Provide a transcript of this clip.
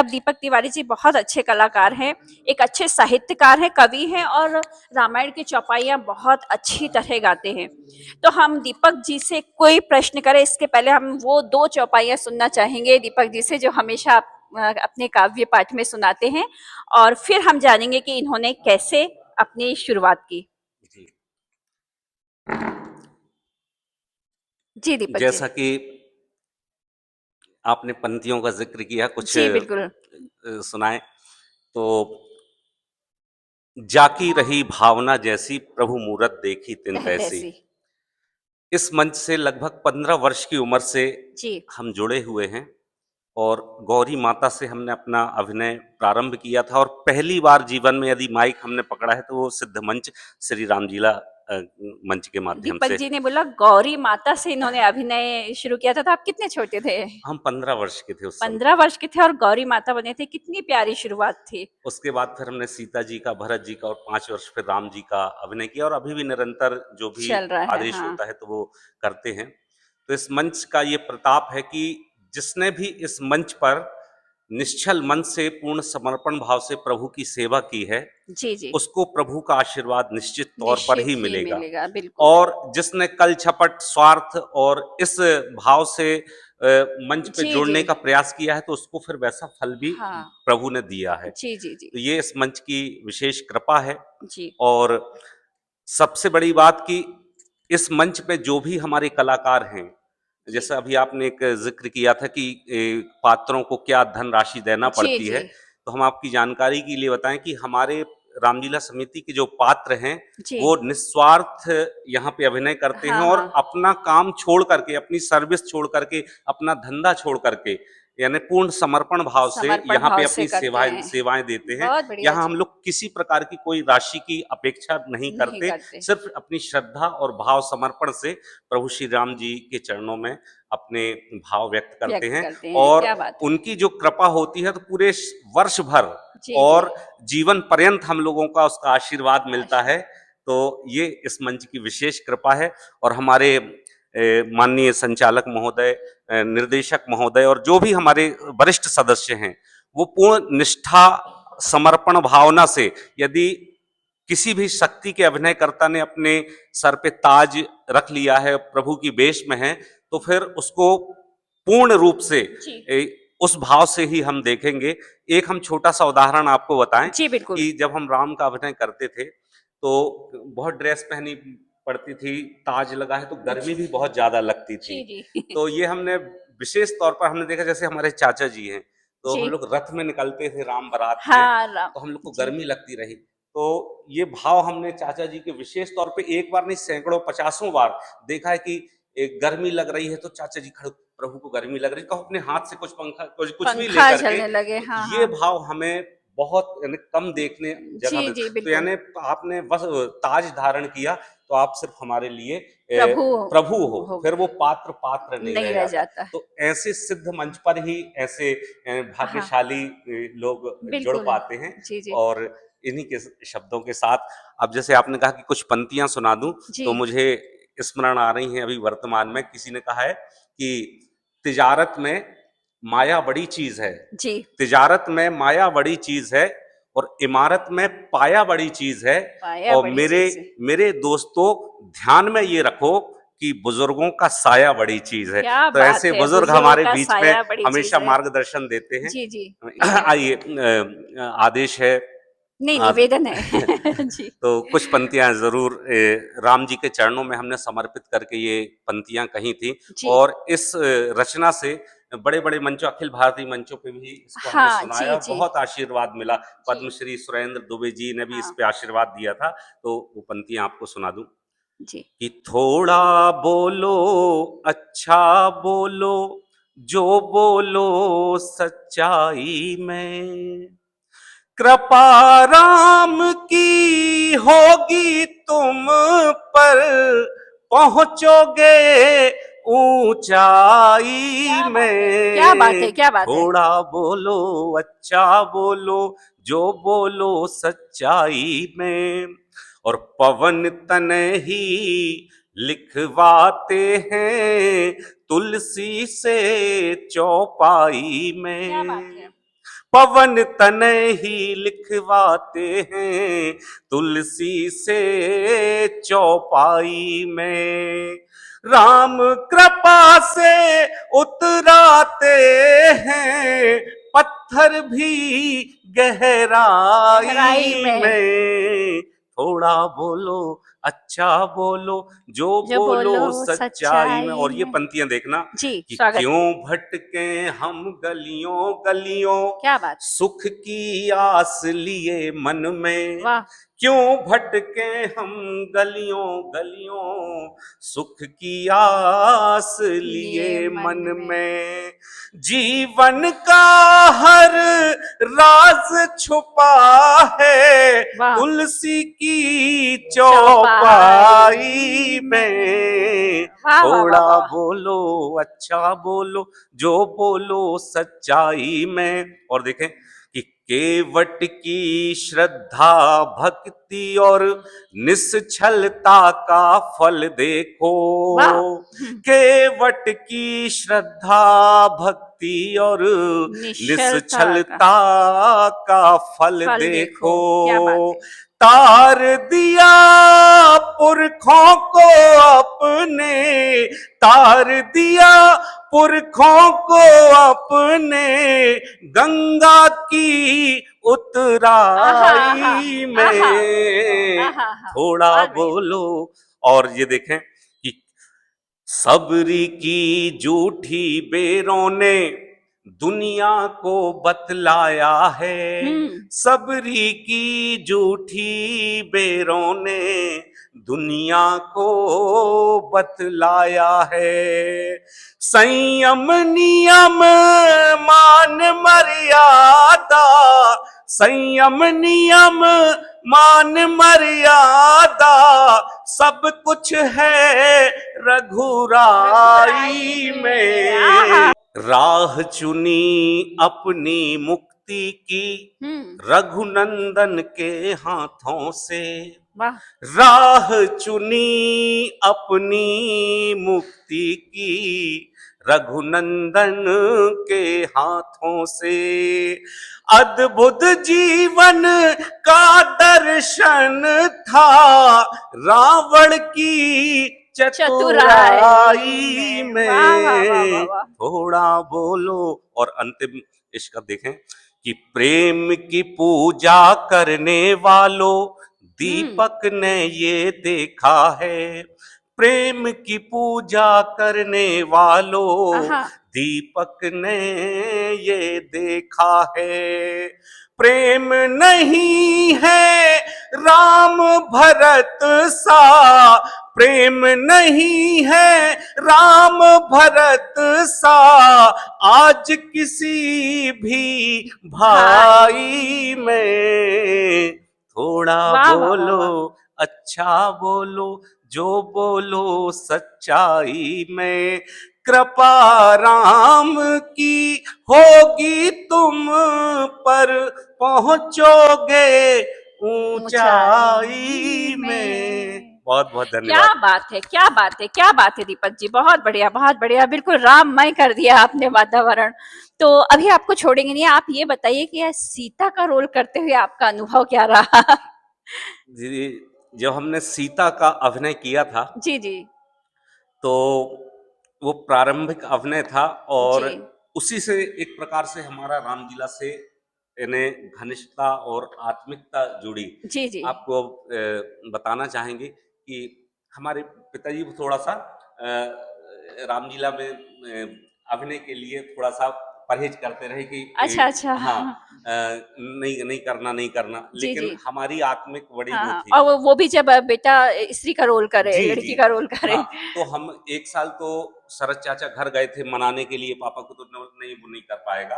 अब दीपक तिवारी जी बहुत अच्छे कलाकार हैं, एक अच्छे साहित्यकार हैं, कवि हैं और रामायण की चौपाइयाँ बहुत अच्छी तरह गाते हैं। तो हम दीपक जी से कोई प्रश्न करें इसके पहले हम वो 2 चौपाइयाँ सुनना चाहेंगे दीपक जी से जो हमेशा अपने काव्य पाठ में सुनाते हैं और फिर हम जानेंगे कि इन्होंने कैसे अपनी शुरुआत की। जी। जी दीपक जी। जैसा कि आपने पंक्तियों का जिक्र किया, कुछ जी बिल्कुल। सुनाए तो जाकी रही भावना जैसी प्रभु मूरत देखी तिन तैसी। तैसी। इस मंच से लगभग 15 वर्ष की उम्र से जी। हम जुड़े हुए हैं और गौरी माता से हमने अपना अभिनय प्रारंभ किया था और पहली बार जीवन में यदि माइक हमने पकड़ा है तो वो सिद्ध मंच श्री रामलीला मंच के माध्यम दीपक से। जी ने बोला गौरी माता से इन्होंने अभिनय शुरू किया था, तो आप कितने छोटे थे? हम 15 वर्ष के थे उस समय। 15 वर्ष के थे और गौरी माता बने थे, कितनी प्यारी शुरुआत थी। उसके बाद फिर हमने सीता जी का, भरत जी का और 5 वर्ष फिर राम जी का अभिनय किया और अभी भी निरंतर जो भी चल रहा है, आदेश हाँ। होता है तो वो करते हैं। तो इस मंच का ये प्रताप है कि जिसने भी इस मंच पर निश्चल मन से पूर्ण समर्पण भाव से प्रभु की सेवा की है, जी, जी। उसको प्रभु का आशीर्वाद निश्चित तौर पर निश्चित ही ही मिलेगा। मिलेगा, बिल्कुल। और जिसने कल छपट स्वार्थ और इस भाव से मंच पे जी, जी। जोड़ने का प्रयास किया है तो उसको फिर वैसा फल भी हाँ। प्रभु ने दिया है। जी, जी, जी। तो ये इस मंच की विशेष कृपा है। जी। और सबसे बड़ी बात कि इस मंच पे जो भी हमारे कलाकार हैं, जी। जैसा अभी आपने एक ज़िक्र किया था कि पात्रों को क्या धनराशि देना जी, पड़ती जी। है, तो हम आपकी जानकारी के लिए बताएँ कि हमारे रामलीला समिति के जो पात्र हैं, जी। वो निस्वार्थ यहाँ पे अभिनय करते हैं हाँ, और हाँ। अपना काम छोड़ करके, अपनी सर्विस छोड़ करके, अपना धंधा छोड़ करके, यानी पूर्ण समर्पण भाव से समर्पण यहाँ पे भाव से अपनी करते सेवाएँ हैं। सेवाएँ देते हैं। बहुत बढ़िया यहाँ हम जी। लोग किसी प्रकार की कोई राशि की अपेक्षा नहीं नहीं करते, करते। सिर्फ़ अपनी श्रद्धा और भाव समर्पण से प्रभु श्री राम जी के चरणों में अपने भाव व्यक्त करते व्यक्त हैं करते हैं, और क्या बात है। उनकी जो कृपा होती है तो पूरे वर्ष भर जी, जी। और जीवन पर्यंत हम लोगों का उसका आशीर्वाद मिलता है। आशीर्वाद। तो ये इस मंच की विशेष कृपा है और हमारे माननीय संचालक महोदय, निर्देशक महोदय और जो भी हमारे वरिष्ठ सदस्य हैं, वो पूर्ण निष्ठा, समर्पण भावना से यदि किसी भी शक्ति के अभिनयकर्ता ने अपने सर पे ताज रख लिया है, प्रभु की वेश में है, तो फिर उसको पूर्ण रूप से जी। उस भाव से ही हम देखेंगे। एक हम छोटा-सा उदाहरण आपको बताएँ जी, बिल्कुल। कि जब हम राम का अभिनय करते थे, तो बहुत ड्रेस पहनी पड़ती थी, ताज लगा है तो गर्मी भी बहुत ज़्यादा लगती थी। जी, जी। तो ये हमने विशेष तौर पर हमने देखा, जैसे हमारे चाचा जी हैं, तो हम जी। लोग रथ में निकलते थे राम बारात में, हाँ, राम। तो हम लोग को जी। गर्मी लगती रही। तो ये भाव हमने चाचा जी के विशेष तौर पे एक बार नहीं सैकड़ों, पचासों बार देखा है कि गर्मी लग रही है तो चाचा जी खड़े, प्रभु को गर्मी लग रही है, कहो अपने हाथ से कुछ पंखा कुछ भी पंखा लेकर के। चलने लगे, तो हाँ, ये हाँ। भाव हमें बहुत यानी कम देखने जगह जी, में, जी, तो बिल्कुल। यानी आपने बस ताज धारण किया तो आप सिर्फ हमारे लिए प्रभु प्रभु हो, हो फिर वो पात्र पात्र नहीं नहीं रह रह जाता। जाता। तो ऐसे सिद्ध मंच पर ही ऐसे हाँ, भाग्यशाली लोग जुड़ बिल्कुल। पाते हैं। जी, जी। और इन्हीं के शब्दों के साथ अब जैसे आपने कहा कि कुछ पंक्तियां सुना दूं, जी। तो मुझे स्मरण आ रही हैं अभी वर्तमान में। किसी ने कहा है कि तिजारत में माया बड़ी चीज है, जी। तिजारत में माया बड़ी चीज है और इमारत में पाया बड़ी चीज है। पाया और बड़ी मेरे चीज़ है। मेरे दोस्तों, ध्यान में ये रखो कि बुजुर्गों का साया बड़ी चीज है। क्या तो बात ऐसे है! बुजुर्ग बुज़ुर्गों हमारे का बीच में साया बड़ी चीज़ हमेशा है। मार्गदर्शन देते हैं। जी, जी। आइए, आदेश है। नहीं, आज निवेदन है। जी। तो कुछ पंक्तियां जरूर राम जी के चरणों में हमने समर्पित करके ये पंक्तियां कही थी। जी। और इस रचना से बड़े बड़े मंचों, अखिल भारतीय मंचों पे भी इसको हमने हाँ, सुनाया जी, और जी। बहुत आशीर्वाद मिला। जी। पद्मश्री सुरेंद्र दुबे जी ने भी इस हाँ, पे आशीर्वाद दिया था। तो वो पंक्तियां आपको सुना दूं जी। कि थोड़ा बोलो, अच्छा बोलो, जो बोलो सच्चाई में, कृपा राम की होगी तुम पर, पहुंचोगे ऊंचाई क्या बात है! क्या बात है! में। क्या बात है! थोड़ा बोलो, अच्छा बोलो, जो बोलो सच्चाई में, और पवन तने ही लिखवाते हैं तुलसी से चौपाई क्या बात है! में। पवन तनय ही लिखवाते हैं तुलसी से चौपाई में, राम कृपा से उतराते हैं पत्थर भी गहराई गहराई में। में। थोड़ा बोलो अच्छा बोलो, जो जो बोलो बोलो सच्चाई में। सच्चाई और ये में। पंक्तियां देखना जी, कि स्वागत क्यों है। भटके हम गलियों गलियों, क्या बात है। सुख की आस लिए मन में। वाह। क्यों भटके हम गलियों गलियों, सुख की आस लिए लिए मन मन में। में। जीवन का हर राज छुपा है वाह। तुलसी की चौपाई चौपाई में। में। वाह वाह वाह थोड़ा वाह। बोलो अच्छा बोलो, जो बोलो सच्चाई में। और देखें कि केवट की श्रद्धा भक्ति और निश्चलता का फल देखो। वाह। केवट की श्रद्धा भक्ति और निश्चलता का निश्चलता का फल फल देखो। देखो। क्या बात है। तार दिया पुरखों को अपने, तार दिया पुरखों को अपने, गंगा की आहा आहा उतराई आहा में। आहा आहा। थोड़ा बहुत बढ़िया। बोलो। और ये देखें कि सबरी की झूठी बेरों ने दुनिया को बतलाया है। सबरी की झूठी बेरों ने दुनिया को बतलाया है। संयम नियम मान मर्यादा, संयम नियम मान मर्यादा, सब कुछ है रघुराई में। राह चुनी अपनी मुक्ति की रघुनंदन के हाथों से। वाह। राह चुनी अपनी मुक्ति की रघुनंदन के हाथों से। अद्भुत जीवन का दर्शन था रावण की चतुराई वाह वाह वाह वाह में। वाह। थोड़ा बोलो। और अंतिम इसका देखें कि प्रेम की पूजा करने वालों दीपक ने ये देखा है। प्रेम की पूजा करने वालों आहा। दीपक ने ये देखा है। प्रेम नहीं है राम भरत सा, प्रेम नहीं है राम भरत सा, आज किसी भी भाई में। थोड़ा वाह वाह वाह बोलो वाह। अच्छा बोलो, जो बोलो सच्चाई में। कृपा राम की होगी तुम पर, पहुंचोगे ऊंचाई ऊंचाई में। में। बहुत बहुत क्या धन्यवाद। बात है, क्या बात है, क्या बात है दीपक जी। बहुत बढ़िया, बहुत बढ़िया। बिल्कुल राममय कर दिया आपने वातावरण। तो अभी आपको छोड़ेंगे नहीं, आप ये बताइए कि यह सीता का रोल करते हुए आपका अनुभव क्या रहा। जी, जब हमने सीता का अभिनय किया था जी जी तो वो प्रारंभिक अभिनय था, और जी उसी से एक प्रकार से हमारा रामलीला से इन्हें घनिष्ठता और आत्मिकता जुड़ी। जी जी। आपको बताना चाहेंगे कि हमारे पिताजी को थोड़ा सा रामलीला में अभिनय के लिए थोड़ा सा परहेज करते रहे कि अच्छा अच्छा। हाँ, नहीं नहीं करना नहीं करना, जी लेकिन जी। हमारी आत्मिक बड़ी वो हाँ, थी। और वो भी जब बेटा स्त्री का रोल करे, जी जी। लड़की का रोल करे। हाँ, तो हम एक साल तो शरद चाचा घर गए थे मनाने के लिए, पापा को तो नहीं, वो नहीं कर पाएगा।